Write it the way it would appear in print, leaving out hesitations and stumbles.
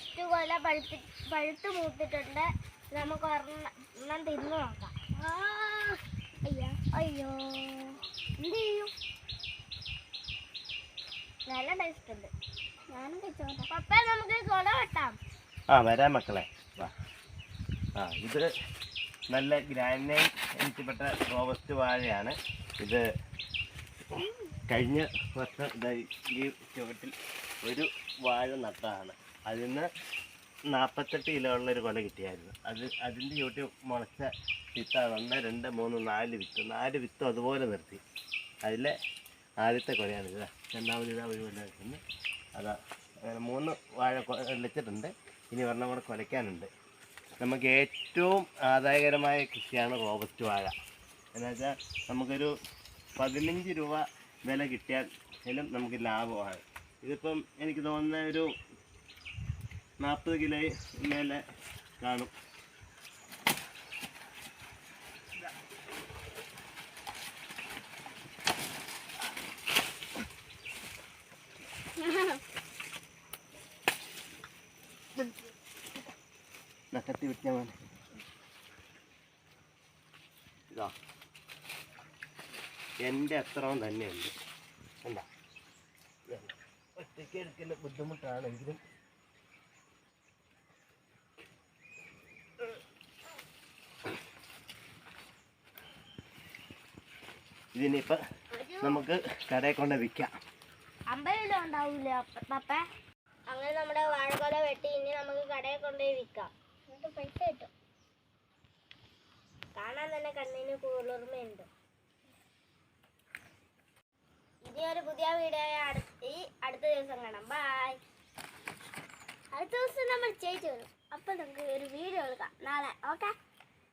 First കൊല പഴുത്ത് മൂത്തിട്ടുണ്ട്. നമുക്ക് ഒരെണ്ണം തിന്നു നോക്കാം. അയ്യോ എന്ത് ചെയ്യും? നല്ല ടേസ്റ്റ് ഉണ്ട്. ഞാനും കഴിച്ചോട്ടെ. പപ്പ നമുക്ക് കൊല വെട്ടാം. വരാം മക്കളെ. ഇത് നല്ല ഗ്രാനൈറ്റ് എനിക്കപ്പെട്ട റോബസ്റ്റ് വാഴയാണ്. ഇത് കഴിഞ്ഞ വർഷം ഈ ചുവട്ടിൽ ഒരു വാഴ നട്ടതാണ്. അതിൽ നിന്ന് 48 കിലോ ഉള്ളൊരു കൊല കിട്ടിയായിരുന്നു. അതിൻ്റെ ചുവട്ടിൽ മുളച്ച വിത്താണ് 1, 2, 3, 4 വിത്ത്. 4 വിത്തും അതുപോലെ നിർത്തി. അതിലെ ആദ്യത്തെ കൊലയാണിത്. രണ്ടാമത് ഒരു കൊല വെക്കുന്നു. അതാ അങ്ങനെ 3 വാഴ വെച്ചിട്ടുണ്ട്. ഇനി ഒരെണ്ണം കൂടെ കുലയ്ക്കാനുണ്ട്. നമുക്ക് ഏറ്റവും ആദായകരമായ കൃഷിയാണ് റോബസ്റ്റ് വാഴ. എന്നുവെച്ചാൽ നമുക്കൊരു 15 രൂപ വില കിട്ടിയാലും നമുക്ക് ലാഭമാണ്. ഇതിപ്പം എനിക്ക് തോന്നുന്ന ഒരു 40 കിലോ മേലെ കാണും. നക്കത്തി വിറ്റാൽ മതി. ഇതാ എൻ്റെ അത്രയും തന്നെയുണ്ട്. എന്താ ഒറ്റയ്ക്ക് എടുക്കൽ ബുദ്ധിമുട്ടാണെങ്കിലും ഇതിനിപ്പോൾ നമുക്ക് കടയിൽ കൊണ്ട് വിൽക്കാം. 50 കിലോ ഉണ്ടാവില്ല പപ്പ. അങ്ങനെ നമ്മുടെ വാഴക്കൊല വെട്ടി ഇനി നമുക്ക് കടയിൽ കൊണ്ടുപോയി വിൽക്കാം. എന്നിട്ട് പൈസ കിട്ടും. കാണാൻ തന്നെ കണ്ണിന് കുളിർമയുണ്ട്. ഇനി ഒരു പുതിയ വീഡിയോ അടുത്ത ദിവസം കാണാം. ബൈ. അടുത്ത ദിവസം നമ്മൾ ചേച്ചി വരും. അപ്പോൾ നമുക്ക് ഒരു വീഡിയോ എടുക്കാം നാളെ. ഓക്കെ.